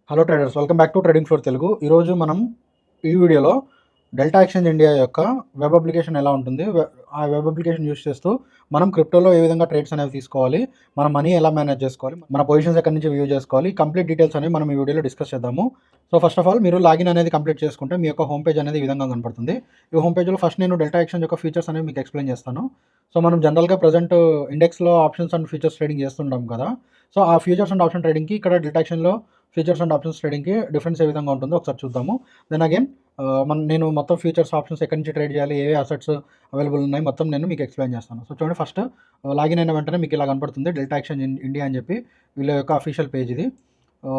Hello traders, welcome back to trading floor Telugu. ఈరోజు మనం ఈ వీడియోలో డెల్టా ఎక్స్చేంజ్ ఇండియా యొక్క వెబ్ అప్లికేషన్ ఎలా ఉంటుంది, ఆ వెబ్ అప్లికేషన్ యూస్ చేస్తూ మనం క్రిప్టోలో ఏ విధంగా ట్రేడ్స్ అనేవి తీసుకోవాలి, మన మనీ ఎలా మేనేజ్ చేసుకోవాలి, మన పొజిషన్స్ ఎక్కడి నుంచి వ్యూ చేసుకోవాలి, కంప్లీట్ డీటెయిల్స్ అనేవి మనం ఈ వీడియోలో డిస్కస్ చేద్దాము. సో ఫస్ట్ ఆఫ్ ఆల్ మీరు లాగిన్ అనేది కంప్లీట్ చేసుకుంటే మీ యొక్క హోమ్ పేజ్ అనేది ఈ విధంగా కనపడుతుంది. ఈ హోమ్ పేజ్లో ఫస్ట్ నేను డెల్టా ఎక్స్చేంజ్ యొక్క ఫీచర్స్ అనేవి మీకు ఎక్స్ప్లెయిన్ చేస్తాను. సో మనం జనరల్గా ప్రజెంట్ ఇండెక్స్లో ఆప్షన్స్ అండ్ ఫీచర్స్ ట్రేడింగ్ చేస్తుంటాం కదా. సో ఆ ఫ్యూచర్స్ అండ్ ఆప్షన్ ట్రేడింగ్కి ఇక్కడ డెల్టా ఎక్స్చేంజ్లో ఫీచర్స్ అండ్ ఆప్షన్స్ ట్రేడింగ్కి డిఫరెన్స్ ఏ విధంగా ఉంటుందో ఒకసారి చూద్దాము. దెన్ అగైన్ నేను మొత్తం ఫీచర్స్ ఆప్షన్స్ ఎక్కడి నుంచి ట్రేడ్ చేయాలి, ఏ అసెట్స్ అవైలబుల్ ఉన్నాయి, మొత్తం నేను మీకు ఎక్స్ప్లెయిన్ చేస్తాను. సో చూడండి, ఫస్ట్ లాగిన్ అయిన వెంటనే మీకు ఇలా కనపడుతుంది డెల్టా ఎక్స్చేంజ్ ఇండియా అని చెప్పి వీళ్ళ యొక్క అఫీషియల్ పేజ్ ఇది.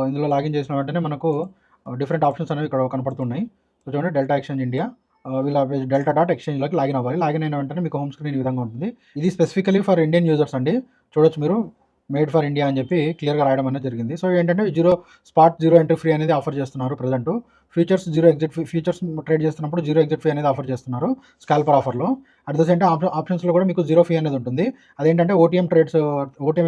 ఇందులో లాగిన్ చేసిన వెంటనే మనకు డిఫరెంట్ ఆప్షన్స్ అనేవి ఇక్కడ కనపడుతున్నాయి. సో చూడండి, డెల్టా ఎక్స్చేంజ్ ఇండియా వీళ్ళ పేజ్ డెల్టా డాట్ ఎక్స్చేంజ్లోకి లాగిన్ అవ్వాలి. లాగిన్ అయిన వెంటనే మీకు హోమ్ స్క్రీన్ ఈ విధంగా ఉంటుంది. ఇది స్పెసిఫికలీ ఫర్ ఇండియన్ యూజర్స్ అండి. చూడొచ్చు మీరు, మేడ్ ఫర్ ఇండియా అని చెప్పి క్లియర్గా రాయడం అనేది జరిగింది. సో ఏంటంటే జీరో ఎంట్రీ ఫ్రీ అనేది ఆఫర్ చేస్తున్నారు present. Zero exit features trade చేస్తున్నప్పుడు జీరో ఎగ్జిట్ ఫీ అనేది ఆఫర్ చేస్తున్నారు స్కాల్పర్ ఆఫర్లో. అట్ ద సేమ్ టైం ఆప్షన్స్లో కూడా మీకు జీరో ఫీ అనేది ఉంటుంది. అదేంటంటే ఓటీఎం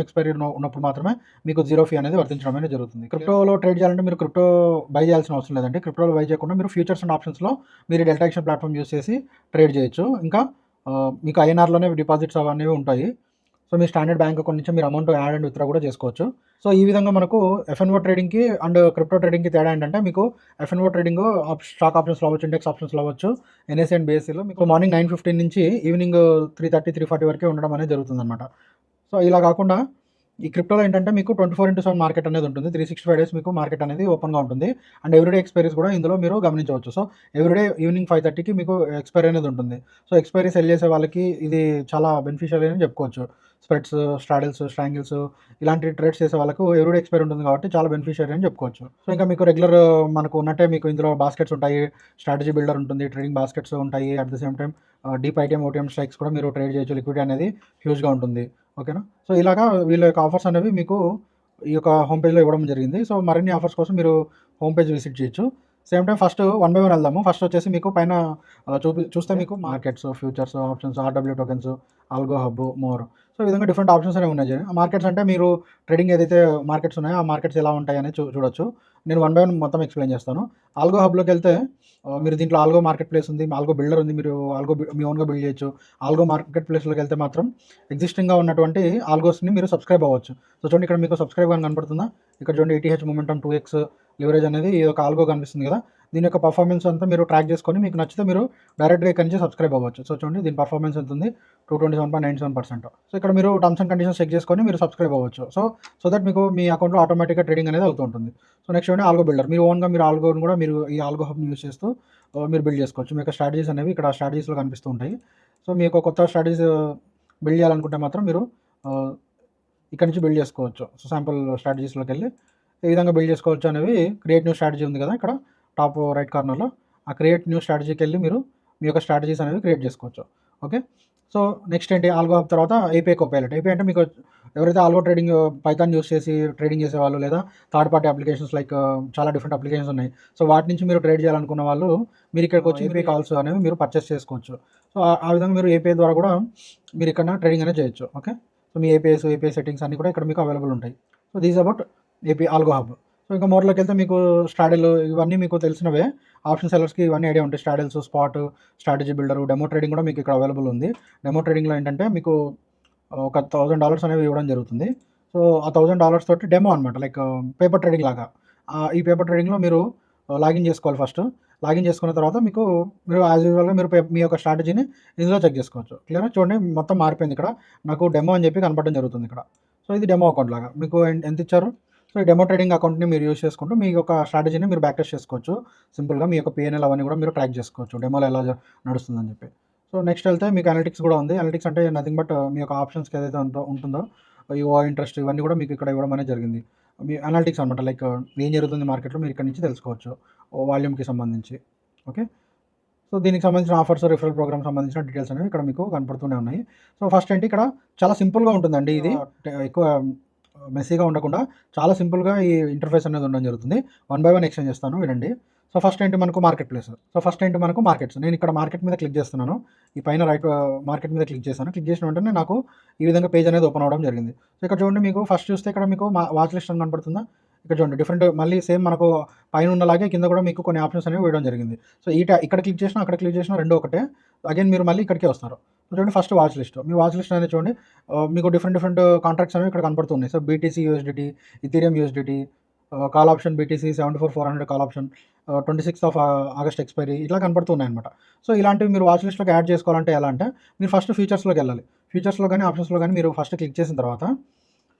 ఎక్స్పైరీ ఉన్నప్పుడు మాత్రమే మీకు జీరో ఫీ అనేది వర్తించడం అనేది జరుగుతుంది. క్రిప్టోలో ట్రేడ్ చేయాలంటే మీరు క్రిప్టో బై చేయాల్సిన అవసరం లేదండి. క్రిప్టోలో బై చేయకుండా మీరు ఫ్యూచర్స్ అండ్ ఆప్షన్స్లో మీరు డెల్టా ఎక్స్చేంజ్ ప్లాట్ఫామ్ యూస్ చేసి ట్రేడ్ చేయొచ్చు. ఇంకా మీకు ఐఎన్ఆర్లోనే డిపాజిట్స్ అవన్నీ ఉంటాయి. సో మీ స్టాండర్డ్ బ్యాంక్ అకౌంట్ నుంచి మీరు అమౌంట్ యాడ్ అండ్ విత్డ్రా కూడా చేసుకోవచ్చు. సో ఈ విధంగా మనకు ఎఫ్ఎన్ఓ ట్రేడింగ్కి అండ్ క్రిప్టో ట్రేడింగ్కి తేడా ఏంటంటే, మీకు ఎఫ్ఎన్ఓ ట్రేడింగ్ స్టాక్ ఆప్షన్స్లో అవ్వచ్చు, ఇండెక్స్ ఆప్షన్స్లో అవ్వచ్చు, ఎన్ఎస్సీ అండ్ బీఎస్సీలో మీకు మార్నింగ్ 9:15 నుంచి ఈవినింగ్ 3:30-3:40 వరకే ఉండడం అనేది జరుగుతుంది అనమాట. సో ఇలా కాకుండా ఈ క్రిప్టోలో ఏంటంటే మీకు 24/7 మార్కెట్ అనేది ఉంటుంది. 365 డేస్ మీకు మార్కెట్ అనేది ఓపెన్గా ఉంటుంది. అండ్ ఎవ్రీడే ఎక్స్పైరీస్ కూడా ఇందులో మీరు గమనించవచ్చు. సో ఎవ్రీడే ఈవినింగ్ 5:30కి మీకు ఎక్స్పైరీ అనేది ఉంటుంది. సో ఎక్స్పైరీ సెల్ చేసే వాళ్ళకి ఇది చాలా బెనిఫిషియల్ అని చెప్పుకోవచ్చు. స్ప్రెడ్స్, స్ట్రాడిల్స్, స్ట్రాంగిల్స్ ఇలాంటి ట్రేడ్స్ చేసే వాళ్ళకు ఎవ్రీడే ఎక్స్పైరీ ఉంటుంది కాబట్టి చాలా బెనిఫిషియరీ అని చెప్పుకోవచ్చు. సో ఇంకా మీకు రెగ్యులర్ మనకు ఉన్నట్టే మీకు ఇందులో బాస్కెట్స్ ఉంటాయి, స్ట్రాటజీ బిల్డర్ ఉంటుంది, ట్రేడింగ్ బాస్కెట్స్ ఉంటాయి. At the same time deep ITM, OTM strikes కూడా మీరు ట్రేడ్ చేయొచ్చు. లిక్విడిటీ అనేది హ్యూజ్గా ఉంటుంది. ఓకేనా. సో ఇలాగా వీళ్ళ యొక్క ఆఫర్స్ అనేవి మీకు ఈ యొక్క హోమ్ పేజ్లో ఇవ్వడం జరిగింది. సో మరిన్ని ఆఫర్స్ కోసం మీరు హోమ్ పేజ్ విజిట్ చేయొచ్చు. Same time first one by one వెళ్దాము. ఫస్ట్ వచ్చేసి మీకు పైన చూస్తే మీకు markets, futures, options, RW tokens, algo hub, more. So ఈ విధంగా డిఫరెంట్ ఆప్షన్స్ అనేవి ఉన్నాయి. మార్కెట్స్ అంటే మీరు ట్రేడింగ్ ఏదైతే మార్కెట్స్ ఉన్నాయో ఆ మార్కెట్స్ ఎలా ఉంటాయి అనేది చూడొచ్చు. నేను వన్ బై వన్ మొత్తం ఎక్స్ప్లెయిన్ చేస్తాను. ఆల్గో హబ్లోకి వెళ్తే మీరు దీంట్లో ఆల్గో మార్కెట్ ప్లేస్ ఉంది, ఆల్గో బిల్డర్ ఉంది, మీరు ఆల్గో మీ ఓన్గా బిల్డ్ చేయొచ్చు. ఆల్గో మార్కెట్ ప్లేస్లోకి వెళ్తే మాత్రం ఎగ్జిస్టింగ్గా ఉన్నటువంటి ఆల్గోస్ని మీరు సబ్స్క్రైబ్ అవ్వచ్చు. సో చూడండి, ఇక్కడ మీకు సబ్స్క్రైబ్ అని కనపడుతుందా? ఇక్కడ చూడండి, ETH మొమెంటమ్ 2x లివరేజ్ అనేది ఈ యొక్క ఆల్గో కనిపిస్తుంది కదా. దీని యొక్క పర్ఫార్మెన్స్ అంతా మీరు ట్రాక్ చేసుకొని మీకు నచ్చితే మీరు డైరెక్ట్గా ఇక్కడి నుంచి సబ్స్క్రైబ్ అవ్వచ్చు. సో చూడండి, దీని పర్ఫార్మెన్స్ ఎంత ఉంది, 227.97%. సో ఇక్కడ మీరు టర్మ్స్ అండ్ కండిషన్స్ చెక్ చేసుకొని మీరు సబ్స్క్రైబ్ అవ్వచ్చు. సో దట్ మీకు మీ అకౌంట్లో ఆటోమేటిక్గా ట్రేడింగ్ అనేది అవుతూ ఉంటుంది. సో నెక్స్ట్ చూడండి, ఆల్గో బిల్డర్. మీరు ఓన్గా మీరు ఆల్గోని కూడా మీరు ఈ ఆల్గో హబ్ని యూస్ చేస్తూ మీరు బిల్డ్ చేసుకోవచ్చు. మీ యొక్క స్ట్రాటజీస్ అనేవి ఇక్కడ స్ట్రాటజీస్లో కనిపిస్తూ ఉంటాయి. సో మీ యొక్క కొత్త స్ట్రాటజీస్ బిల్డ్ చేయాలనుకుంటే మాత్రం మీరు ఇక్కడ నుంచి బిల్డ్ చేసుకోవచ్చు. సో శాంపుల్ స్ట్రాటజీస్లోకి వెళ్ళి ఏ విధంగా బిల్డ్ చేసుకోవచ్చు అనేవి క్రియేట్ న్యూ స్ట్రాటజీ ఉంది కదా ఇక్కడ టాప్ రైట్ కార్నర్లో, ఆ క్రియేట్ న్యూ స్ట్రాటజీకి వెళ్ళి మీరు మీ యొక్క స్ట్రాటజీస్ అనేవి క్రియేట్ చేసుకోవచ్చు. ఓకే. సో నెక్స్ట్ ఏంటి, ఆల్గో హబ్ తర్వాత ఏపీఐ కోపైలట్. ఏపీఐ అంటే మీకు ఎవరైతే ఆల్గో ట్రేడింగ్ పైథాన్ యూస్ చేసి ట్రేడింగ్ చేసేవాళ్ళు, లేదా థర్డ్ పార్టీ అప్లికేషన్స్ లైక్ చాలా డిఫరెంట్ అప్లికేషన్స్ ఉన్నాయి. సో వాటి నుంచి మీరు ట్రేడ్ చేయాలనుకున్న వాళ్ళు మీరు ఇక్కడికి వచ్చి ఏపీఐ కాల్స్ అనేవి మీరు పర్చేస్ చేసుకోవచ్చు. సో ఆ విధంగా మీరు ఏపీఐ ద్వారా కూడా మీరు ఇక్కడ ట్రేడింగ్ అనేది చేయొచ్చు. ఓకే. సో మీ ఏపీఐ సెట్టింగ్స్ అన్నీ కూడా ఇక్కడ మీకు అవైలబుల్ ఉంటాయి. So these about AP algo hub. So ఇంకా మోర్లోకి వెళ్తే మీకు స్ట్రాడిల్ ఇవన్నీ మీకు తెలిసినవే. ఆప్షన్ సెల్లర్స్కి ఇవన్నీ ఐడియా ఉంటాయి. Straddles, spot, strategy builder, demo trading కూడా మీకు ఇక్కడ అవైలబుల్ ఉంది. డెమో ట్రేడింగ్లో ఏంటంటే మీకు ఒక $1,000 అనేవి ఇవ్వడం జరుగుతుంది. సో ఆ $1,000 తోటి డెమో అనమాట, లైక్ పేపర్ ట్రేడింగ్ లాగా. ఈ పేపర్ ట్రేడింగ్లో మీరు లాగిన్ చేసుకోవాలి. ఫస్ట్ లాగిన్ చేసుకున్న తర్వాత మీరు యాజ్ యూజువల్గా మీరు మీ యొక్క స్ట్రాటజీని ఇందులో చెక్ చేసుకోవచ్చు. క్లియర్. చూడండి, మొత్తం మారిపోయింది. ఇక్కడ నాకు డెమో అని చెప్పి కనపడడం జరుగుతుంది ఇక్కడ. సో ఇది డెమో అకౌంట్ లాగా మీకు ఎంత ఇచ్చారు. సో ఈ డెమో ట్రేడింగ్ అకౌంట్ని మీరు యూస్ చేసుకుంటూ మీ యొక్క స్ట్రాటజీని మీరు బ్యాక్ టెస్ట్ చేసుకోవచ్చు. సింపుల్గా మీ యొక్క PNL అవన్నీ కూడా మీరు ట్రాక్ చేసుకోవచ్చు, డెమోలో ఎలా నడుస్తుందని చెప్పి. సో నెక్స్ట్ వెళ్తే మీకు అనలిటిక్స్ కూడా ఉంది. అనలిటిక్స్ అంటే నథింగ్ బట్ మీ యొక్క ఆప్షన్స్కి ఏదైతే ఉంటుందో ఈ ఇంట్రెస్ట్ ఇవన్నీ కూడా మీకు ఇక్కడ ఇవ్వడం అనేది జరిగింది. మీ అనలిటిక్స్ అనమాట, లైక్ ఏం జరుగుతుంది మార్కెట్లో మీరు ఇక్కడ నుంచి తెలుసుకోవచ్చు వాల్యూమ్కి సంబంధించి. ఓకే. సో దీనికి సంబంధించిన ఆఫర్స్, రిఫరల్ ప్రోగ్రామ్ సంబంధించిన డీటెయిల్స్ అనేవి ఇక్కడ మీకు కనపడుతూనే ఉన్నాయి. సో ఫస్ట్ ఏంటి, ఇక్కడ చాలా సింపుల్గా ఉంటుందండి. ఇది ఎక్కువ మెస్సీగా ఉండకుండా చాలా సింపుల్గా ఈ ఇంటర్ఫేస్ అనేది ఉండడం జరుగుతుంది. వన్ బై వన్ ఎక్స్ప్లెయిన్ చేస్తాను, వినండి. సో ఫస్ట్ ఏంటి మనకు మార్కెట్ ప్లేస్. సో ఫస్ట్ ఏంటి మనకు మార్కెట్స్. నేను ఇక్కడ మార్కెట్ మీద క్లిక్ చేస్తున్నాను. ఈ పైన రైట్ మార్కెట్ మీద క్లిక్ చేశాను. క్లిక్ చేసిన వెంటనే నాకు ఈ విధంగా పేజ్ అనేది ఓపెన్ అవ్వడం జరిగింది. సో ఇక్కడ చూడండి, మీకు ఫస్ట్ చూస్తే ఇక్కడ మీకు వాచ్ లిస్ట్ అని కనపడుతుందా. ఇక్కడ చూడండి డిఫరెంట్ మళ్ళీ సేమ్ మనకు పైన ఉన్నలాగే కింద కూడా మీకు కొన్ని ఆప్షన్స్ అనేవి వేయడం జరిగింది. సో ఇక్కడ క్లిక్ చేసినా అక్కడ క్లిక్ చేసినా రెండు ఒకటే. అగైన్ మీరు మళ్ళీ ఇక్కడికే వస్తారు. చూడండి ఫస్ట్ వాచ్ లిస్ట్. మీ వాచ్ లిస్ట్ అనేది చూడండి మీకు డిఫరెంట్ కాంట్రాక్ట్స్ అనేవి ఇక్కడ కనపడుతున్నాయి. So BTC USDT, Ethereum USDT, call option BTC 74,400 call option, 26th of August expiry ఇట్లా కనపడుతున్నాయి అనమాట. సో ఇలాంటివి మీరు వాచ్ లిస్ట్లోకి యాడ్ చేసుకోవాలంటే ఎలా అంటే మీరు ఫస్ట్ ఫీచర్స్లోకి వెళ్ళాలి. ఫీచర్స్లో కానీ ఆప్షన్స్లో కానీ మీరు ఫస్ట్ క్లిక్ చేసిన తర్వాత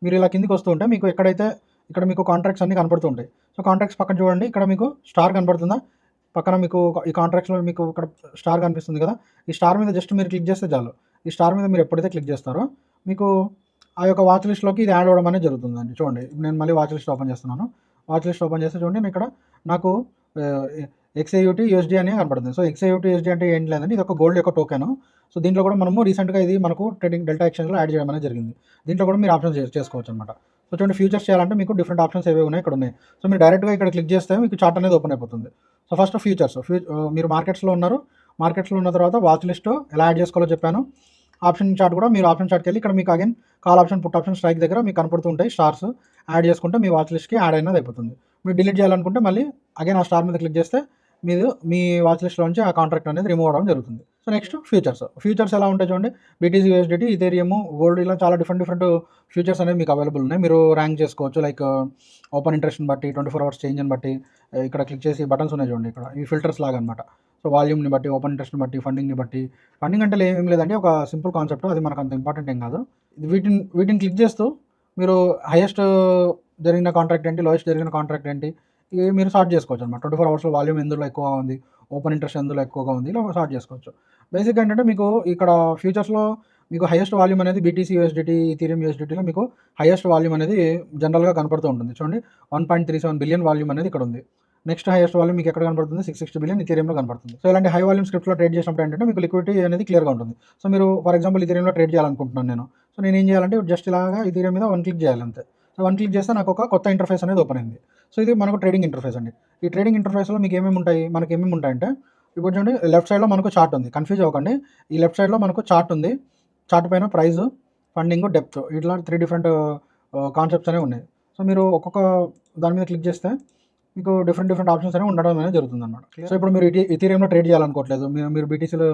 మీరు ఇలా కిందికి వస్తూ ఉంటే మీకు ఎక్కడైతే ఇక్కడ మీకు కాంట్రాక్ట్స్ అన్నీ కనపడుతుంటాయి. సో కాంట్రాక్ట్స్ పక్కన చూడండి ఇక్కడ మీకు స్టార్ కనపడుతుందా, పక్కన మీకు ఈ కాంట్రాక్ట్స్లో మీకు ఇక్కడ స్టార్ కనిపిస్తుంది కదా, ఈ స్టార్ మీద జస్ట్ మీరు క్లిక్ చేస్తే చాలు. ఈ స్టార్ మీద మీరు ఎప్పుడైతే క్లిక్ చేస్తారో మీకు ఆ యొక్క వాచ్ లిస్ట్లోకి ఇది యాడ్ అవ్వడం అనేది జరుగుతుందండి. చూడండి నేను మళ్ళీ వాచ్ లిస్ట్ ఓపెన్ చేస్తున్నాను. వాచ్ లిస్ట్ ఓపెన్ చేస్తే చూడండి నేను ఇక్కడ నాకు XAUT USD అని కనపడుతుంది. సో XAUT USD అంటే ఏంటి లేదండి, ఇది ఒక గోల్డ్ యొక్క టోకెన్. సో దీంట్లో కూడా మనము రీసెంట్గా ఇది మనకు ట్రేడింగ్ డెల్టా ఎక్స్చేంజ్లో యాడ్ చేయడం అనేది జరిగింది. దీంట్లో కూడా మీరు ఆప్షన్స్ చేసుకోవచ్చు అనమాట. సో చూడండి ఫ్యూచర్స్ చేయాలంటే మీకు డిఫరెంట్ ఆప్షన్స్ ఏవి ఉన్నాయి ఇక్కడ ఉన్నాయి. సో మీరు డైరెక్ట్గా ఇక్కడ క్లిక్ చేస్తే మీకు చార్ట్ అనేది ఓపెన్ అయిపోతుంది. సో ఫస్ట్ ఫీచర్స్ మీరు మార్కెట్స్లో ఉన్నారు. మార్కెట్స్లో ఉన్న తర్వాత వాచ్ లిస్ట్ ఎలా యాడ్ చేసుకోవాలో చెప్పాను. ఆప్షన్ చార్ట్ కూడా మీరు ఆప్షన్ చార్ట్కి వెళ్ళి ఇక్కడ మీకు again call option put option strike దగ్గర మీకు కనపడుతుంటాయి స్టార్స్. యాడ్ చేసుకుంటే మీ వాచ్ లిస్ట్కి యాడ్ అయినది అయిపోతుంది. మీరు డిలీట్ చేయాలనుకుంటే మళ్ళీ అగైన్ ఆ స్టార్ మీద క్లిక్ చేస్తే మీరు మీ వాచ్ లిస్ట్లో నుంచి ఆ కాంట్రాక్ట్ అనేది రిమూవ్ అవ్వడం జరుగుతుంది. సో నెక్స్ట్ ఫ్యూచర్స్ ఎలా ఉంటాయి చూడండి. బీటీసీ యూఎస్డిటీ, ఇథేరియం, గోల్డ్ ఇలా చాలా డిఫరెంట్ ఫ్యూచర్స్ అనేవి మీకు అవైలబుల్ ఉన్నాయి. మీరు ర్యాంక్ చేసుకోవచ్చు లైక్ ఓపెన్ ఇంట్రెస్ట్ని బట్టి 24 hours చేంజ్ని బట్టి ఇక్కడ క్లిక్ చేసి బటన్స్ ఉన్నాయి చూడండి ఇక్కడ ఈ ఫిల్టర్స్ లాగా అనమాట. సో వాల్యూమ్ని బట్టి, ఓపెన్ ఇంట్రెస్ట్ని బట్టి, ఫండింగ్ని బట్టి. ఫండింగ్ అంటే ఏం లేదండి, ఒక సింపుల్ కాన్సెప్ట్, అది మనకు అంత ఇంపార్టెంట్ ఏం కాదు. వీటిని క్లిక్ చేస్తూ మీరు హైయెస్ట్ జరిగిన కాంట్రాక్ట్ ఏంటి, లోయెస్ట్ జరిగిన కాంట్రాక్ట్ ఏంటి ఇవి మీరు సార్ట్ చేసుకోవచ్చు అనమాట. 24 hours వాల్యూమ్ ఎందులో ఎక్కువగా ఉంది, ఓపెన్ ఇంట్రెస్ట్ ఎందులో ఎక్కువగా ఉంది, ఇలా సార్ట్ చేసుకోవచ్చు. బేసిక్గా ఏంటంటే మీకు ఇక్కడ ఫ్యూచర్స్లో మీకు హైయెస్ట్ వాల్యూమ్ అనేది బీటీసీ యూఎస్డిటీ, ఇథీరియం యూఎస్డిటీలో మీకు హైయెస్ట్ వాల్యూమ్ అనేది జనరల్గా కనపడుతూ ఉంటుంది. చూడండి 1.37 బిలియన్ వాల్యూమ్ అనేది ఇక్కడ ఉంది. నెక్స్ట్ హైయెస్ట్ వాల్యూమ్ మీకు ఎక్కడ కనపడుతుంది, 660 బిలియన్ ఇథీరియంలో కనపడుతుంది. సో ఇలాంటి హై వాల్యూమ్ స్క్రిప్ట్లో ట్రేడ్ చేసినప్పుడు ఏంటంటే మీకు లిక్విడిటీ అనేది క్లియర్గా ఉంటుంది. సో మీరు ఫర్ ఎగ్జాంపుల్ ఇథీరియంలో ట్రేడ్ చేయాలనుకుంటున్నాను నేను. సో నేను ఏం చేయాలంటే జస్ట్ ఇలాగా ఇథీరియం మీద వన్ క్లిక్ చేయాలి అంతే. సో వన్ క్లిక్ చేస్తే నాకు ఒక కొత్త ఇంటర్ఫేస్ అనేది ఓపెన్ అయింది. సో ఇది మనకు ట్రేడింగ్ ఇంటర్ఫేస్ అండి. ఈ ట్రేడింగ్ ఇంటర్ఫేస్లో మీకు ఏమేమి ఉంటాయంటే ఇప్పుడు చూడండి లెఫ్ట్ సైడ్లో మనకు చార్ట్ ఉంది. కన్ఫ్యూజ్ అవ్వకండి. ఈ లెఫ్ట్ సైడ్లో మనకు చార్ట్ ఉంది. చార్ట్ పైన ప్రైస్, ఫండింగ్, డెప్త్ ఇట్లా 3 డిఫరెంట్ కాన్సెప్ట్స్ అనేవి ఉన్నాయి. సో మీరు ఒక్కొక్క దాని మీద క్లిక్ చేస్తే మీకు డిఫరెంట్ ఆప్షన్స్ అనేవి ఉండడం అనేది జరుగుతుంది అనమాట. సో ఇప్పుడు మీరు ఇథీరియంలో ట్రేడ్ చేయాలనుకోవట్లేదు, మీరు బీటీసీలో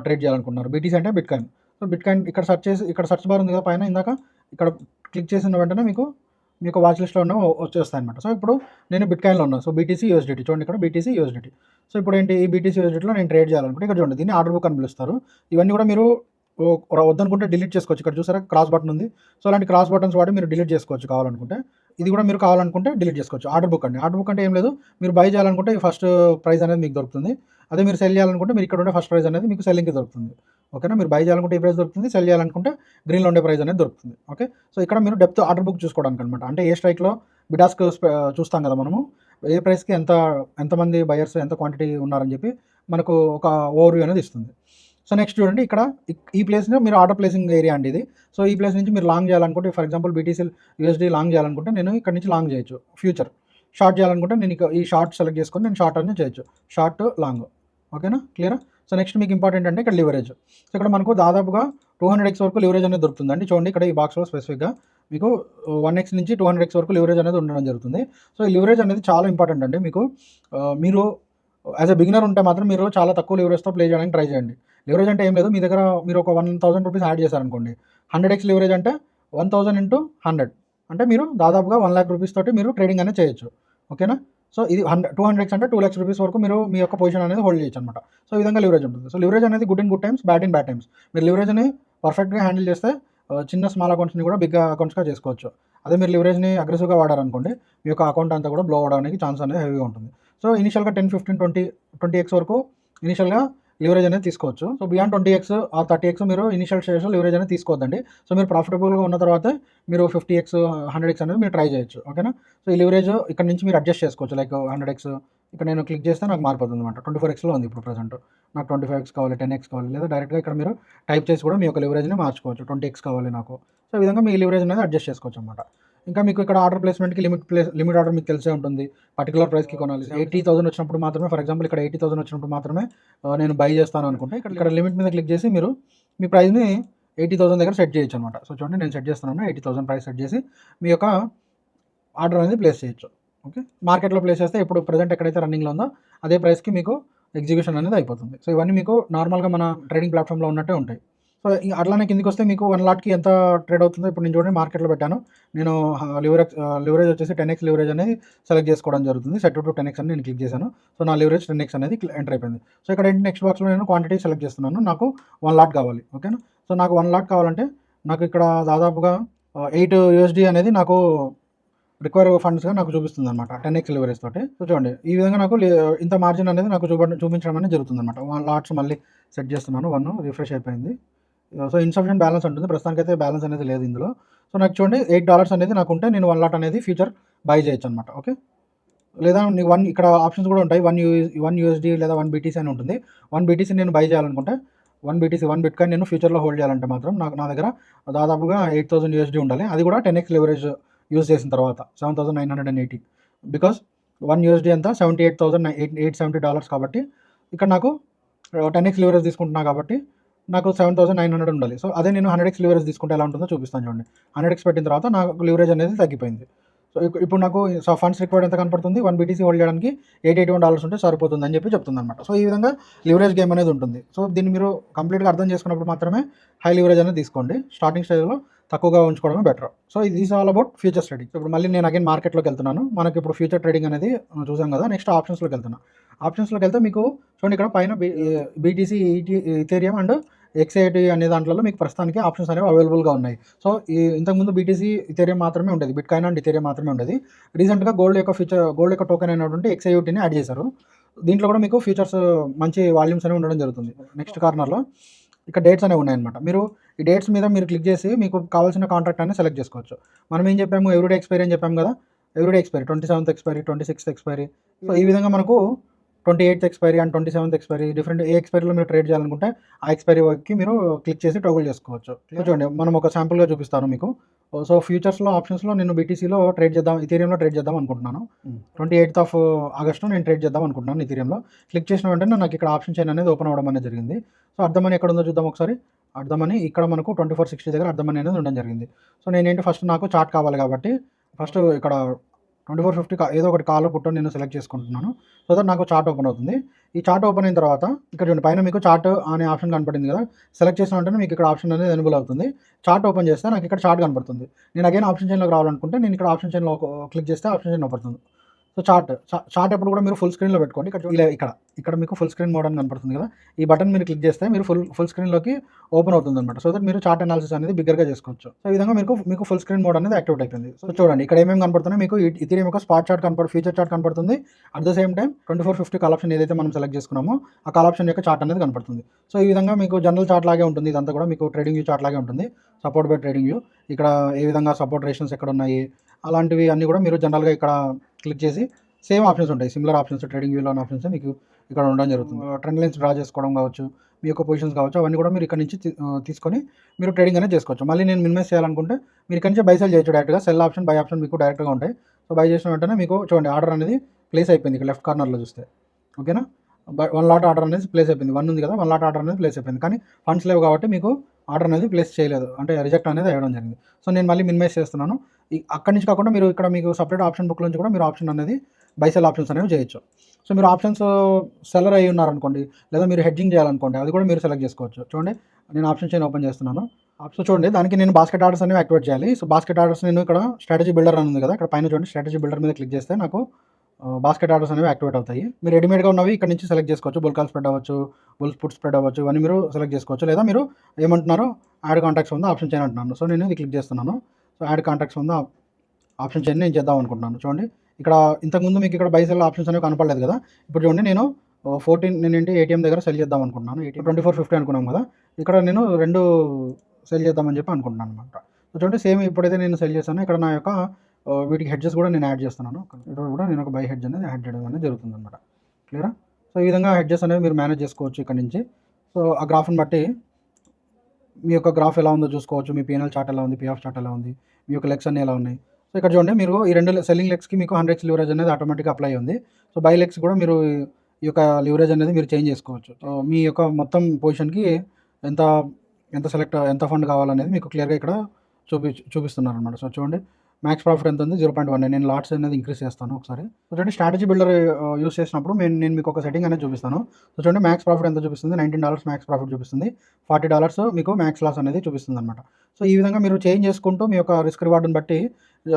ట్రేడ్ చేయాలనుకుంటున్నారు. బీటీసీ అంటే బిట్కాయిన్. సో బిట్కాయిన్ ఇక్కడ ఇక్కడ సెర్చ్ బార్ ఉంది కదా పైన, ఇందాక ఇక్కడ క్లిక్ చేసిన వెంటనే మీకు వాచ్ లిస్ట్లో ఉన్న వచ్చేస్తాయి అనమాట. సో ఇప్పుడు నేను బిట్కాయిన్లో ఉన్నాను. సో బీటీసీ యూఎస్డిటీ చూడండి ఇక్కడ బీటీసీ యూఎస్డిటీ. సో ఇప్పుడు ఏంటి ఈ బీటీసీ యూఎస్డిటీలో నేను ట్రేడ్ చేయాలనుకుంటే ఇక్కడ చూడండి దీన్ని ఆర్డర్ బుక్ అని పిలుస్తారు. ఇవన్నీ కూడా మీరు వద్దనుకుంటే డిలీట్ చేసుకోవచ్చు. ఇక్కడ చూసారా క్రాస్ బటన్ ఉంది. సో అలాంటి క్రాస్ బటన్స్ వాడి మీరు డిలీట్ చేసుకోవచ్చు కావాలనుకుంటే. ఇది కూడా మీరు కావాలనుకుంటే డిలీట్ చేసుకోవచ్చు. ఆర్డర్ బుక్ అంటే ఏం లేదు, మీరు బై చేయాలనుకుంటే ఈ ఫస్ట్ ప్రైస్ అనేది మీకు దొరుకుతుంది. అదే మీరు సెల్ చేయాలనుకుంటే మీరు ఇక్కడ ఉండే ఫస్ట్ ప్రైస్ అనేది మీకు సెల్లింగ్కి దొరుకుతుంది. ఓకేనా, మీరు బై చేయాలనుకుంటే ఈ ప్రైస్ దొరుకుతుంది, సెల్ చేయాలనుకుంటే గ్రీన్లో ఉండే ప్రైస్ అనేది దొరుకుతుంది. ఓకే, సో ఇక్కడ మీరు డెప్త్ ఆర్డర్ బుక్ చూసుకోవడానికి అనమాట. అంటే ఏ స్ట్రైక్లో బిడాస్క్ చూస్తాం కదా మనము, ఏ ప్రైస్కి ఎంతమంది బయర్స్ ఎంత క్వాంటిటీ ఉన్నారని చెప్పి మనకు ఒక ఓవర్వ్యూ అనేది ఇస్తుంది. సో నెక్స్ట్ చూడండి ఇక్కడ ఈ ప్లేస్ని మీరు ఆర్డర్ ప్లేసింగ్ ఏరియా అండి ఇది. సో ఈ ప్లేస్ నుంచి మీరు లాంగ్ చేయాలనుకుంటే for example BTC USD long చేయాలనుకుంటే నేను ఇక్కడ నుంచి లాంగ్ చేయొచ్చు. ఫ్యూచర్ షార్ట్ చేయాలనుకుంటే నేను ఈ షార్ట్ సెలెక్ట్ చేసుకొని నేను షార్ట్ అనేది చేయొచ్చు, షార్ట్ లాంగ్. ఓకేనా, క్లియరా. సో నెక్స్ట్ మీకు ఇంపార్టెంట్ అంటే ఇక్కడ లివరేజ్. సో ఇక్కడ మనకు దాదాపుగా 200x వరకు లివరేజ్ అనేది దొరుకుతుందండి. చూడండి ఇక్కడ ఈ బాక్స్లో స్పెసిఫిక్గా మీకు 1x నుంచి 200x వరకు లివరేజ్ అనేది ఉండడం జరుగుతుంది. సో ఈ లివరేజ్ అనేది చాలా ఇంపార్టెంట్ అండి. మీరు యాజ్ ఎ బిగినర్ ఉంటే మాత్రం మీరు చాలా తక్కువ లివరేజ్తో ప్లే చేయడానికి ట్రై చేయండి. లివరేజ్ అంటే ఏం లేదు, మీ దగ్గర మీరు ఒక 1000 రూపీస్ యాడ్ చేశారనుకోండి, 100x లివరేజ్ అంటే 1000 × 100 అంటే మీరు దాదాపుగా 1 lakh రూపీస్ తోటి మీరు ట్రేడింగ్ అనేది చేయొచ్చు. ఓకేనా, సో ఇది 200x అంటే 2 lakhs రూపీస్ వరకు మీరు మీ యొక్క పొజిషన్ అనేది హోల్డ్ చేయొచ్చు అనమాట. సో ఈ విధంగా లివరేజ్ ఉంటుంది. సో లివరేజ్ అనేది good in good times, bad in bad times. మీరు లివరేజ్ని పర్ఫెక్ట్గా హ్యాండిల్ చేస్తే చిన్న స్మాల్ అకౌంట్స్ని కూడా బిగ్ అకౌంట్స్గా చేసుకోవచ్చు. అదే మీరు లివరేజ్ని అగ్రెసివ్గా వాడారనుకోండి, మీ యొక్క అకౌంట్ అంతా కూడా బ్లో అవడానికి ఛాన్స్ అనేది హెవీగా ఉంటుంది. సో ఇనిషియల్గా 10, 15, 20x వరకు ఇనిషియల్గా లివరేజ్ అనేది తీసుకోవచ్చు. So beyond 20x are 30x మీరు ఇనిషియల్ స్టేజ్లో లివరేజ్ అనేది తీసుకోవద్దండి. సో మీరు ప్రాఫిటబుల్గా ఉన్న తర్వాత మీరు 50x, 100x అనేది మీరు ట్రై చేయొచ్చు. ఓకేనా, సో ఈ లివరేజ్ ఇక్కడ నుంచి మీరు అడ్జస్ట్ చేసుకోవచ్చు. లైక్ 100x ఇక్కడ నేను క్లిక్ చేస్తే నాకు మారిపోతుంది అనమాట. 24xలో ఉంది ఇప్పుడు ప్రజెంట్. నాకు 25x కావాలి, 10x కావాలి, లేదా డైరెక్ట్గా ఇక్కడ మీరు టైప్ చేసి కూడా మీ యొక్క లివరేజ్ని మార్చుకోవచ్చు. 20x కావాలి నాకు. సో ఈ విధంగా మీ లివరేజ్ అనేది అడ్జస్ట్ చేసుకోవచ్చు అనమాట. ఇంకా మీకు ఇక్కడ ఆర్డర్ ప్లేస్మెంట్కి లిమిట్ ఆర్డర్ మీకు తెలిసే ఉంటుంది. పర్టికులర్ ప్రైస్కి కొనాలి. 80,000 వచ్చినప్పుడు మాత్రమే, ఫర్ ఎగ్జాంపుల్ ఇక్కడ 80,000 వచ్చినప్పుడు మాత్రమే నేను బై చేస్తాను అనుకుంటే ఇక్కడ లిమిట్ మీద క్లిక్ చేసి మీరు మీ ప్రైస్ని 80,000 దగ్గర సెట్ చేయొచ్చు అనమాట. సో చూడండి నేను సెట్ చేస్తున్నాను, 80,000 ప్రైస్ సెట్ చేసి మీ యొక్క ఆర్డర్ అనేది ప్లేస్ చేయొచ్చు. ఓకే, మార్కెట్లో ప్లేస్ చేస్తే ఇప్పుడు ప్రెజెంట్ ఎక్కడైతే రన్నింగ్లో ఉందో అదే ప్రైస్కి మీకు ఎగ్జిక్యూషన్ అనేది అయిపోతుంది. సో ఇవన్నీ మీకు నార్మల్గా మన ట్రేడింగ్ ప్లాట్ఫామ్లో ఉన్నట్టే ఉంటాయి. సో అట్లానే కిందికి వస్తే మీకు 1 లాట్కి ఎంత ట్రేడ్ అవుతుందో ఇప్పుడు నేను చూడండి మార్కెట్లో పెట్టాను. నేను లివరేజ్ వచ్చేసి 10x లివరేజ్ అనేది సెలెక్ట్ చేసుకోవడం జరుగుతుంది. సెట్ టు 10x అని నేను క్లిక్ చేశాను. సో నా లివరేజ్ 10x అనేది ఎంటర్ అయిపోయింది. సో ఇక్కడ ఏంటి నెక్స్ట్ బాక్స్లో నేను క్వాంటిటీ సెలెక్ట్ చేస్తున్నాను. నాకు 1 లాట్ కావాలి. ఓకేనా, సో నాకు 1 లాట్ కావాలంటే నాకు ఇక్కడ దాదాపుగా $8 అనేది నాకు రిక్వైర్ ఫండ్స్గా నాకు చూపిస్తుంది అనమాట 10x లివరేజ్ తోటి. సో చూడండి ఈ విధంగా నాకు ఇంత మార్జిన్ అనేది నాకు చూపించడం అనేది జరుగుతుంది అనమాట. 1 లాట్స్ మళ్ళీ సెట్ చేస్తున్నాను. 1 రిఫ్రెష్ అయిపోయింది. సో ఇన్సఫిషియెంట్ బ్యాలెన్స్ ఉంటుంది, ప్రస్తుతానికైతే బ్యాలెన్స్ అనేది లేదు ఇందులో. సో నాకు చూడండి $8 అనేది నాకు ఉంటే నేను 1 లాట్ అనేది ఫ్యూచర్ బై చేయొచ్చు అనమాట. ఓకే, లేదా నీకు 1 ఇక్కడ ఆప్షన్స్ కూడా ఉంటాయి. 1 USD లేదా 1 BTC అని ఉంటుంది. 1 BTC నేను బై చేయాలనుకుంటే 1 BTC 1 బిట్కాయిన్ నేను ఫ్యూచర్లో హోల్డ్ చేయాలంటే మాత్రం నా దగ్గర దాదాపుగా $8,000 ఉండాలి. అది కూడా 10x లివరేజ్ యూజ్ చేసిన తర్వాత 7,980, బికాస్ 1 USD అంతా $78,870 కాబట్టి ఇక్కడ నాకు 10x లివరేజ్ తీసుకుంటున్నా కాబట్టి నాకు 7,900 ఉండాలి. సో అదే నేను 100x లివరేజ్ తీసుకుంటే ఎలా ఉంటుందో చూపిస్తాను చూడండి. 100x పెట్టిన తర్వాత నాకు లివరేజ్ అనేది తగ్గిపోయింది. సో ఇప్పుడు నాకు ఫండ్స్ రిక్వైర్డ్ ఎంత కనపడుతుంది, 1 BTC హోల్డ్ చేయడానికి $881 ఉంటే సరిపోతుంది అని చెప్తుంది అనమాట. సో ఈ విధంగా లివరేజ్ గేమ్ అనేది ఉంటుంది. సో దీన్ని మీరు కంప్లీట్గా అర్థం చేసుకున్నప్పుడు మాత్రమే హై లివరేజ్ అనేది తీసుకోండి. స్టార్టింగ్ స్టేజ్లో తక్కువగా ఉంచుకోవడమే బెటర్. సో ఇది is all about future trading. ఇప్పుడు మళ్ళీ నేను అగైన్ మార్కెట్లోకి వెళ్తున్నాను. మనకి ఇప్పుడు ఫ్యూచర్ ట్రేడింగ్ అనేది చూసాం కదా. నెక్స్ట్ ఆప్షన్స్లోకి వెళ్తున్నాను. ఆప్షన్స్లోకి వెళ్తే మీకు చూడండి ఇక్కడ పైన BTC, ఇథేరియం అండ్ XAT అనే దాంట్లో మీకు ప్రస్తుతానికి ఆప్షన్స్ అనేవి అవైలబుల్గా ఉన్నాయి. సో ఇంతకుముందు BTC, ఇథేరియం మాత్రమే ఉండేది, బిట్కాయిన్ అండ్ ఇథేరియం మాత్రమే ఉండేది. రీసెంట్గా గోల్డ్ యొక్క టోకెన్ అయినటువంటి XAUTని యాడ్ చేశారు. దీంట్లో కూడా మీకు ఫ్యూచర్స్ మంచి వాల్యూమ్స్ అనేవి ఉండడం జరుగుతుంది. నెక్స్ట్ కార్నర్లో ఇక్కడ డేట్స్ అనేవి ఉన్నాయన్నమాట. మీరు ఈ డేట్స్ మీద మీరు క్లిక్ చేసి మీకు కావాల్సిన కాంట్రాక్ట్ అనేది సెలెక్ట్ చేసుకోవచ్చు. మనం ఏం చెప్పాము, ఎవ్రీడే ఎక్స్పైరీ అని చెప్పాము కదా. Everyday expiry 27th expiry, 26th expiry. So ఈ విధంగా మనకు 28th expiry and 27th expiry different ఏ ఎక్స్పైరీలో మీరు ట్రేడ్ చేయాలనుకుంటే ఆ ఎక్స్పైరీ వర్క్కి మీరు క్లిక్ చేసి టోగుల్ చేసుకోవచ్చు. చూడండి మనం ఒక శాంపుల్గా చూపిస్తాను మీకు. సో ఫ్యూచర్స్లో ఆప్షన్స్లో నేను BTCలో ట్రేడ్ చేద్దాం, ఇథేరియంలో ట్రేడ్ చేద్దాం అనుకుంటున్నాను. 28th ఆగస్టు నేను ట్రేడ్ చేద్దాం అనుకుంటున్నాను ఇథేరియంలో. క్లిక్ చేసిన వెంటనే నాకు ఇక్కడ ఆప్షన్ చైన్ అనేది ఓపెన్ అవ్వడం అనేది జరిగింది. సో అర్థమని ఎక్కడ ఉందో చూద్దాం ఒకసారి. అర్థమని ఇక్కడ మనకు 2460 దగ్గర అర్థమని అనేది ఉండడం జరిగింది. సో నేనేంటి ఫస్ట్ నాకు చార్ట్ కావాలి కాబట్టి ఫస్ట్ ఇక్కడ 2450 ఏదో ఒకటి కాలో పుట్టో నేను సెలెక్ట్ చేసుకుంటున్నాను. సో దట్ నాకు చార్ట్ ఓపెన్ అవుతుంది. ఈ చార్ట్ ఓపెన్ అయిన తర్వాత ఇక్కడ చూడండి పైన మీకు చార్ట్ అనే ఆప్షన్ కనపడింది కదా. సెలెక్ట్ చేసిన వెంటనే మీకు ఇక్కడ ఆప్షన్ అనేది ఎనేబుల్ అవుతుంది. చార్ట్ ఓపెన్ చేస్తే నాకు ఇక్కడ చార్ట్ కనపడుతుంది. నేను అగైన్ ఆప్షన్ చైన్లోకి రావాలనుకుంటే నేను ఇక్కడ ఆప్షన్ చైన్లో క్లిక్ చేస్తే ఆప్షన్ చైన్ ఓపడుతుంది. సో చార్ట్ ఎప్పుడు కూడా మీరు ఫుల్ స్క్రీన్లో పెట్టుకోండి. ఇక్కడ మీకు ఫుల్ స్క్రీన్ మోడ్ అని కనపడుతుంది కదా. ఈ బటన్ మీరు క్లిక్ చేస్తే మీరు ఫుల్ స్క్రీన్లోకి ఓపెన్ అవుతుంది అనమాట. సో దట్ మీరు చార్ట్ అనాలిసిస్ అనేది బిగ్గర్గా చేసుకోవచ్చు. సో ఈ విధంగా మీకు ఫుల్ స్క్రీన్ మోడ్ అనేది యాక్టివేట్ అయిపోయింది. సో చూడండి ఇక్కడ ఏమేమి కనపడుతున్నాయి, మీకు ఇథేరియం యొక్క స్పాట్ చార్ట్ ఫ్యూచర్ చార్ట్ కనపడుతుంది. At the same time 2450 call option ఏదైతే మనం సెలెక్ట్ చేసుకున్నామో ఆ కాల్ ఆప్షన్ యొక్క చార్ట్ అనేది కనపడుతుంది. సో ఈ విధంగా మీకు జనరల్ చార్ట్ లాగే ఉంటుంది. ఇదంతా కూడా మీకు ట్రేడింగ్ వ్యూ చార్ట్ లాగే ఉంటుంది. సపోర్ట్ బై ట్రేడింగ్ వ్యూ, ఇక్కడ ఏ విధంగా సపోర్ట్ రేషన్స్ ఎక్కడ ఉన్నాయి అలాంటివి అన్నీ కూడా మీరు జనరల్గా ఇక్కడ క్లిక్ చేసి సేమ్ ఆప్షన్స్ ఉంటాయి. సిమిలర్ ఆప్షన్స్ ట్రేడింగ్ వ్యూలో ఉన్న ఆప్షన్స్ మీకు ఇక్కడ ఉండడం జరుగుతుంది. ట్రెండ్ లైన్స్ డ్రా చేసుకోవడం కావచ్చు, మీ యొక్క పొజిషన్స్ కావచ్చు, అవన్నీ కూడా మీరు ఇక్కడ నుంచి తీసుకొని మీరు ట్రేడింగ్ అనేది చేసుకోవచ్చు. మళ్ళీ నేను మినిమైజ్ చేయాలనుకుంటే మీరు ఇక్కడ నుంచి బై సెల్ చేయొచ్చు డైరెక్ట్గా. సెల్ ఆప్షన్, బై ఆప్షన్ మీకు డైరెక్ట్గా ఉంటాయి. సో బై చేసిన వెంటనే మీకు చూడండి ఆర్డర్ అనేది ప్లేస్ అయిపోయింది ఇక్కడ లెఫ్ట్ కార్నర్లో చూస్తే. ఓకేనా, 1 లాట్ ఆర్డర్ అనేది ప్లేస్ అయిపోయింది. 1 ఉంది కదా, 1 లాట్ ఆర్డర్ అనేది ప్లేస్ అయిపోయింది. కానీ ఫండ్స్ లేవు కాబట్టి మీకు ఆర్డర్ అనేది ప్లేస్ చేయలేదు, అంటే రిజెక్ట్ అనేది అవ్వడం జరిగింది. సో నేను మళ్ళీ మినిమైజ్ చేస్తున్నాను. అక్కడి నుంచి కాకుండా మీరు ఇక్కడ మీకు సపరేట్ ఆప్షన్ బుక్ నుంచి కూడా మీరు ఆప్షన్ అనేది బై సెల్ ఆప్షన్స్ అనేవి చేయొచ్చు. సో మీరు ఆప్షన్స్ సెల్లర్ అయ్యి ఉన్నారనుకోండి, లేదా మీరు హెడ్జింగ్ చేయాలనుకోండి, అది కూడా మీరు సెలెక్ట్ చేసుకోవచ్చు. చూడండి నేను ఆప్షన్ చైన్ ఓపెన్ చేస్తున్నాను. ఆప్షన్ చూడండి దానికి నేను బాస్కెట్ ఆర్డర్స్ అనేవి యాక్టివేట్ చేయాలి. సో బాస్కెట్ ఆర్డర్స్ నేను ఇక్కడ స్ట్రాటజీ బిల్డర్ అని ఉంది కదా, ఇక్కడ పైన చూడండి స్ట్రాటజీ బిల్డర్ మీద క్లిక్ చేస్తే నాకు బాస్కెట్ ఆర్డర్స్ అనేవి యాక్టివేట్ అవుతాయి. మీరు రెడీమేడ్గా ఉన్నవి ఇక్కడ నుంచి సెలెక్ట్ చేసుకోవచ్చు. బుల్ కాల్ స్ప్రెడ్ అవ్వచ్చు, బుల్ పుట్ స్ప్రెడ్ అవ్వచ్చు, ఇవన్నీ మీరు సెలెక్ట్ చేసుకోవచ్చు. లేదా మీరు ఏమంటున్నారో యాడ్ కాంటాక్ట్స్ ఉందా ఆప్షన్ చైన్ అంటున్నాను. సో నేను ఇది క్లిక్ చేస్తున్నాను. సో యాడ్ కాంటాక్ట్స్ ఉందా ఆప్షన్ చైన్ నేను చేద్దాం అనుకుంటున్నాను. చూడండి ఇక్కడ ఇంతకుముందు మీకు ఇక్కడ బై సెల్ ఆప్షన్స్ అనేవి కనపడలేదు కదా. ఇప్పుడు చూడండి నేను 14 నేనేంటి ATM దగ్గర సెల్ చేద్దాం అనుకుంటున్నాను. 2450 అనుకున్నాం కదా, ఇక్కడ నేను 2 సెల్ చేద్దామని చెప్పి అనుకుంటున్నాను అనమాట. సో చూడండి సేమ్ ఇప్పుడైతే నేను సెల్ చేశాను, ఇక్కడ నా యొక్క వీటికి హెడ్జెస్ కూడా నేను యాడ్ చేస్తున్నాను. ఇక్కడ కూడా నేను ఒక బై హెడ్జ్ అనేది యాడ్ చేయడం అనేది జరుగుతుంది అనమాట. క్లియరా? సో ఈ విధంగా హెడ్జెస్ అనేవి మీరు మేనేజ్ చేసుకోవచ్చు ఇక్కడ నుంచి. సో ఆ గ్రాఫ్ని బట్టి మీ యొక్క గ్రాఫ్ ఎలా ఉందో చూసుకోవచ్చు. మీ P&L చార్ట్ ఎలా ఉంది, P/F చార్ట్ ఎలా ఉంది, మీ యొక్క లెగ్స్ అన్నీ ఎలా ఉన్నాయి. సో ఇక్కడ చూడండి మీరు ఈ 2 సెల్లింగ్ లెగ్స్కి మీకు 100x లివరేజ్ అనేది ఆటోమేటిక్గా అప్లై ఉంది. సో బై లెగ్స్ కూడా మీరు ఈ యొక్క లివరేజ్ అనేది మీరు చేంజ్ చేసుకోవచ్చు. మీ యొక్క మొత్తం పొజిషన్కి ఎంత ఫండ్ కావాలనేది మీకు క్లియర్గా ఇక్కడ చూపిస్తున్నారు అనమాట. సో చూడండి మ్యాక్స్ ప్రాఫిట్ ఎంత ఉంది 0.1. నేను లాట్స్ అనేది ఇంక్రీజ్ చేస్తాను ఒకసారి. సో చూడండి స్ట్రాటజీ బిల్డర్ యూస్ చేసినప్పుడు నేను మీకు ఒక సెట్టింగ్ అనేది చూపిస్తాను. సో చూడండి మ్యాక్స్ ప్రాఫిట్ ఎంత చూపిస్తుంది, $19 మ్యాక్స్ ప్రాఫిట్ చూపిస్తుంది, $40 మీకు మ్యాక్స్ లాస్ అనేది చూపిస్తుంది అనమాట. సో ఈ విధంగా మీరు చేంజ్ చేసుకుంటూ మీ యొక్క రిస్క్ రివార్డ్ని బట్టి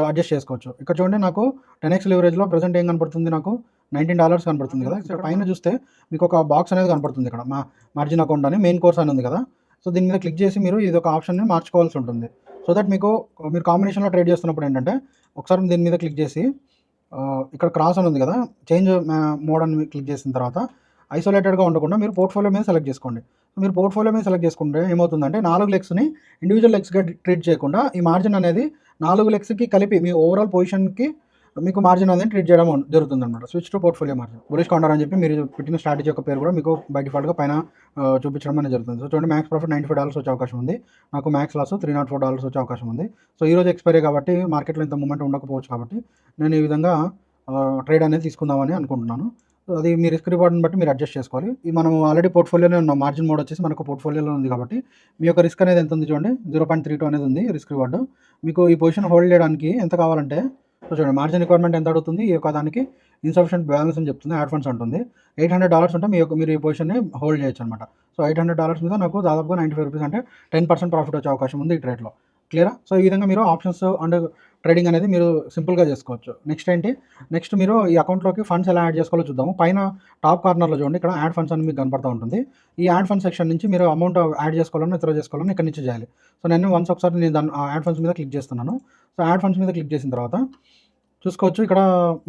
అడ్జస్ట్ చేసుకోవచ్చు. ఇక్కడ చూడండి నాకు 10x లివరేజ్లో ప్రజెంట్ ఏం కనపడుతుంది, నాకు $19 కనపడుతుంది కదా. ఇక్కడ పైన చూస్తే మీకు ఒక బాక్స్ అనేది కనపడుతుంది, ఇక్కడ మార్జిన్ అకౌంట్ అని మెయిన్ కోర్స్ అని ఉంది కదా. సో దీని మీద క్లిక్ చేసి మీరు ఇది ఒక ఆప్షన్ని మార్చుకోవాల్సి ఉంటుంది. సో దట్ మీరు కాంబినేషన్లో ట్రేడ్ చేస్తున్నప్పుడు ఏంటంటే ఒకసారి దీని మీద క్లిక్ చేసి ఇక్కడ క్రాస్ అని ఉంది కదా, చేంజ్ మోడ్ అని క్లిక్ చేసిన తర్వాత ఐసోలేటెడ్గా ఉండకుండా మీరు పోర్ట్ఫోలియో మీద సెలెక్ట్ చేసుకోండి. మీరు పోర్ట్ఫోలియో మీద సెలెక్ట్ చేసుకుంటే ఏమవుతుందంటే 4 లెగ్స్ని ఇండివిజువల్ లెగ్స్గా ట్రీట్ చేయకుండా ఈ మార్జిన్ అనేది 4 లెగ్స్కి కలిపి మీ ఓవరాల్ పొజిషన్కి మీకు మార్జిన్ అనేది ట్రీట్ చేయడం జరుగుతుంది అనమాట. Switch to portfolio margin bullish counter అని చెప్పి మీరు పెట్టిన స్ట్రాటజీ యొక్క పేరు కూడా మీకు బై డిఫాల్ట్గా పైన చూపించడం అనేది జరుగుతుంది. సో చూడండి మ్యాక్స్ ప్రాఫిట్ $95 వచ్చే అవకాశం ఉంది, నాకు మ్యాక్స్ లాస్ $304 వచ్చే అవకాశం ఉంది. సో ఈరోజు ఎక్స్పైరీ కాబట్టి మార్కెట్లో ఇంత మూమెంట్ ఉండకపోవచ్చు కాబట్టి నేను ఈ విధంగా ట్రేడ్ అనేది తీసుకుందామని అనుకుంటున్నాను. సో అది మీ రిస్క్ రివార్డ్ని బట్టి మీరు అడ్జస్ట్ చేసుకోవాలి. ఇది మనం ఆల్రెడీ పోర్ట్ఫోలియోలో ఉన్న మార్జిన్ మోడ్ వచ్చేసి మనకు పోర్ట్ఫోలియోలో ఉంది కాబట్టి మీ యొక్క రిస్క్ అనేది ఎంత ఉంది చూడండి, 0.32 అనేది ఉంది రిస్క్ రివార్డ్. మీకు ఈ పొజిషన్ హోల్డ్ చేయడానికి ఎంత కావాలంటే సో చూడండి మార్జిన్ రిక్వైర్మెంట్ ఎంత అడుగుతుంది, ఈ యొక్క దానికి ఇన్సఫిషియెంట్ బ్యాలెన్స్ అని చెప్తుంది, యాడ్ ఫండ్స్ ఉంటుంది. $800 ఉంటే మీరు ఈ పొజిషన్ని హోల్డ్ చేయొచ్చు అనమాట. సో $800 మీద నాకు దాదాపుగా ₹95 అంటే 10% ప్రాఫిట్ వచ్చే అవకాశం ఉంది ఈ ట్రేడ్లో. క్లియరా? సో ఈ విధంగా మీరు ఆప్షన్స్ అండ్ ట్రేడింగ్ అనేది మీరు సింపుల్గా చేసుకోవచ్చు. నెక్స్ట్ మీరు ఈ అకౌంట్లోకి ఫండ్స్ ఎలా యాడ్ చేసుకోవాలో చూద్దాము. పైన టాప్ కార్నర్లో చూడండి, ఇక్కడ యాడ్ ఫండ్స్ అని మీకు కనపడుతూ ఉంటుంది. ఈ యాడ్ ఫండ్స్ సెక్షన్ నుంచి మీరు అమౌంట్ యాడ్ చేసుకోవాలని విత్డ్రా చేసుకోవాలని ఇక్కడ నుంచి చేయాలి. సో నేను ఒకసారి నేను దాన్ని యాడ్ ఫండ్స్ మీద క్లిక్ చేస్తున్నాను. సో యాడ్ ఫండ్స్ మీద క్లిక్ చేసిన తర్వాత చూసుకోవచ్చు, ఇక్కడ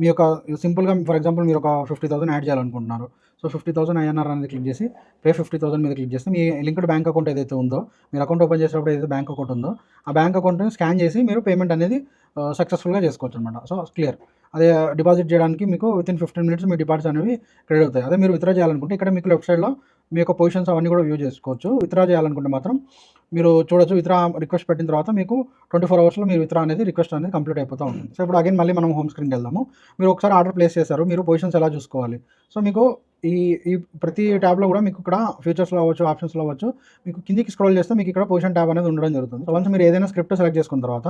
మీ యొక్క సింపుల్గా ఫర్ ఎగ్జాంపుల్ మీరు ఒక 50,000 యాడ్ చేయాలనుకుంటున్నారు. సో 50,000 INR అనేది క్లిక్ చేసి పే 50,000 మీద క్లిక్ చేస్తే మీ లింక్డ్ బ్యాంక్ అకౌంట్ ఏదైతే ఉందో, మీరు అకౌంట్ ఓపెన్ చేసినప్పుడు ఏదైతే బ్యాంక్ అకౌంట్ ఉందో ఆ బ్యాంక్ అకౌంట్ని స్కాన్ చేసి మీరు పేమెంట్ అనేది సక్సెస్ఫుల్గా చేసుకోవచ్చు అనమాట. So clear. అదే డిపాజిట్ చేయడానికి మీకు వితిన్ 15 minutes మీ డిపాజిట్స్ అనేవి క్రెడిట్ అవుతాయి. అదే మీరు విత్డ్రా చేయాలనుకుంటే ఇక్కడ మీకు లెఫ్ట్ సైడ్లో మీ యొక్క పొజిషన్స్ అవన్నీ కూడా వ్యూ చేసుకోవచ్చు. విత్డ్రా చేయాలనుకుంటే మాత్రం మీరు చూడొచ్చు, విత్డ్రా రిక్వెస్ట్ పెట్టిన తర్వాత మీకు 24 hours మీరు విత్డ్రా అనేది రిక్వెస్ట్ అనేది కంప్లీట్ అయిపోతూ ఉంటుంది. సో ఇప్పుడు అగైన్ మళ్ళీ మనం హోమ్ స్క్రీన్కి వెళ్దాము. మీరు ఒకసారి ఆర్డర్ ప్లేస్ చేశారు, మీరు పొజిషన్స్ ఎలా చూసుకోవాలి. సో మీకు ఈ ప్రతి ట్యాబ్లో కూడా మీకు ఇక్కడ ఫీచర్స్లో అవ్వచ్చు, ఆప్షన్స్లో అవ్వచ్చు, మీకు కిందికి స్క్రోల్ చేస్తే మీకు ఇక్కడ పొజిషన్ ట్యాబ్ అనేది ఉండడం జరుగుతుంది. సో వన్స్ మీరు ఏదైనా స్క్రిప్ట్ సెలెక్ట్ చేసుకున్న తర్వాత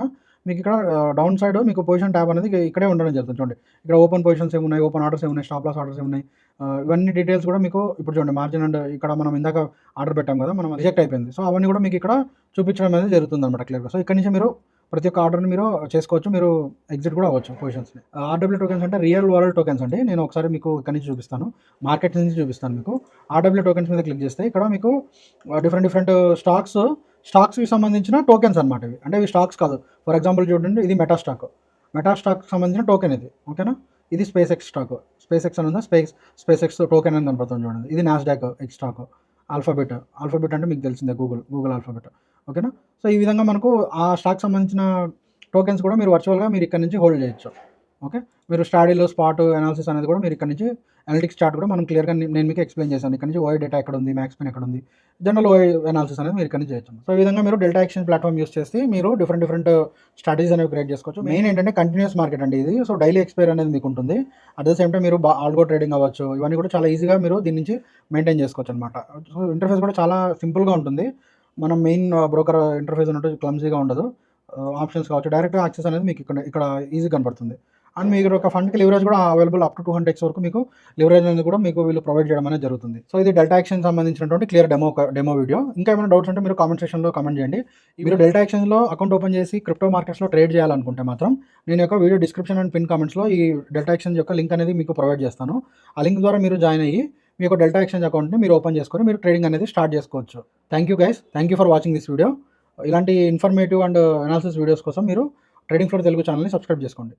మీకు ఇక్కడ డౌన్ సైడ్ మీకు పొజిషన్ ట్యాబ్ అనేది ఇక్కడే ఉండడం జరుగుతుంది. చూడండి ఇక్కడ ఓపెన్ పొజిషన్స్ ఏమున్నాయి, ఓపెన్ ఆర్డర్స్ ఏమున్నాయి, స్టాప్ లాస్ ఆర్డర్స్ ఏమున్నాయి, ఇవన్నీ డీటెయిల్స్ కూడా మీకు ఇప్పుడు చూడండి మార్జిన్ అండ్ ఇక్కడ మనం ఇందాక ఆర్డర్ పెట్టాం కదా, మనం రిజెక్ట్ అయిపోయింది. సో అవన్నీ కూడా మీకు ఇక్కడ చూపించడం అనేది జరుగుతుంది అనమాట క్లియర్గా. సో ఇక్కడ నుంచి మీరు ప్రతి ఒక్క ఆర్డర్ని మీరు చేసుకోవచ్చు, మీరు ఎగ్జిట్ కూడా అవ్వచ్చు పొజిషన్స్ని. RW టోకెన్స్ అంటే రియల్ వరల్డ్ టోకెన్స్ అండి. నేను ఒకసారి మీకు ఇక్కడ నుంచి చూపిస్తాను, మార్కెట్ నుంచి చూపిస్తాను మీకు. RW టోకెన్స్ మీద క్లిక్ చేస్తే ఇక్కడ మీకు డిఫరెంట్ స్టాక్స్కి సంబంధించిన టోకెన్స్ అనమాట ఇవి. అంటే ఇవి స్టాక్స్ కాదు. ఫర్ ఎగ్జాంపుల్ చూడండి, ఇది మెటా స్టాక్కి సంబంధించిన టోకెన్ ఇది, ఓకేనా. ఇది SpaceX స్టాక్, SpaceX అని ఉందా, SpaceX టోకెన్ అని కనపడుతుంది చూడండి. ఇది NASDAQ X స్టాక్, ఆల్ఫాబెట్ అంటే మీకు తెలిసిందే, గూగుల్ ఆల్ఫాబెట్, ఓకేనా. సో ఈ విధంగా మనకు ఆ స్టాక్ సంబంధించిన టోకెన్స్ కూడా మీరు వర్చువల్గా మీరు ఇక్కడ నుంచి హోల్డ్ చేయొచ్చు. ఓకే, మీరు స్టాడీలో స్పాట్ అనాలిసిస్ అనేది కూడా మీరు ఇక్కడ నుంచి అనలిటిక్స్ చార్ట్ కూడా మనం క్లియర్గా నేను మీకు ఎక్స్ప్లెయిన్ చేశాను. ఇక్కడ నుంచి ఓఐ డేటా ఎక్కడ ఉంది, మ్యాక్స్ పెన్ ఎక్కడ ఉంది, జనరల్ ఓఐ అనాలిసిస్ అనేది మీరు ఇక్కడ నుంచి చేయొచ్చు. సో ఈ విధంగా మీరు డెల్టా ఎక్స్చేంజ్ ప్లాట్ఫామ్ యూస్ చేసి మీరు డిఫరెంట్ స్ట్రాటజీస్ అనేవి క్రియేట్ చేసుకోవచ్చు. మెయిన్ ఏంటంటే కంటిన్యూస్ మార్కెట్ అండి ఇది. సో డైలీ ఎక్స్పైర్ అనేది మీకు ఉంటుంది. అట్ ద సేమ్ టైం మీరు ఆల్గో ట్రేడింగ్ అవ్వచ్చు, ఇవన్నీ కూడా చాలా ఈజీగా మీరు దీని నుంచి మెయింటైన్ చేసుకోవచ్చు అనమాట. సో ఇంటర్ఫేస్ కూడా చాలా సింపుల్గా ఉంటుంది. మనం మెయిన్ బ్రోకర్ ఇంటర్ఫేస్ ఉన్నట్టు క్లమ్జీగా ఉండదు. ఆప్షన్స్ కావచ్చు, డైరెక్ట్ యాక్సెస్ అనేది మీకు ఇక్కడ ఈజీగా కనపడుతుంది. అండ్ మీరు ఒక ఫండ్కి లివరేజ్ కూడా అవైలబుల్ అప్ టు 200x వరకు మీకు లివరేజ్ అనేది కూడా మీకు వీళ్ళు ప్రొవైడ్ చేయడం అనేది జరుగుతుంది. సో ఇది డెల్టా ఎక్స్చేంజ్ సంబంధించినటువంటి క్లియర్ డెమో వీడియో. ఇంకా ఏమైనా డౌట్స్ ఉంటే మీరు కామెంట్ సెక్షన్లో కామెంట్ చేయండి. మీరు డెల్టా ఎక్స్చేంజ్లో అకౌంట్ ఓపెన్ చేసి క్రిప్టో మార్కెట్స్లో ట్రేడ్ చేయాలనుకుంటే మాత్రం నేను యొక్క వీడియో డిస్క్రిప్షన్ అండ్ పిన్ కామెంట్స్లో ఈ డెల్టా ఎక్స్చేంజ్ యొక్క లింక్ అనేది మీకు ప్రొవైడ్ చేస్తాను. ఆ లింక్ ద్వారా మీరు జాయిన్ అయ్యి మీ యొక్క డెల్టా ఎక్స్చేంజ్ అకౌంట్ని మీరు ఓపెన్ చేసుకొని మీరు ట్రేడింగ్ అనేది స్టార్ట్ చేసుకోవచ్చు. Thank you guys, thank you for watching this video. ఇలాంటి ఇన్ఫర్మేటివ్ అండ్ అనాలిసిస్ వీడియోస్ కోసం మీరు ట్రేడింగ్ ఫ్లోర్ తెలుగు ఛానల్ని సబ్స్క్రైబ్ చేసుకోండి.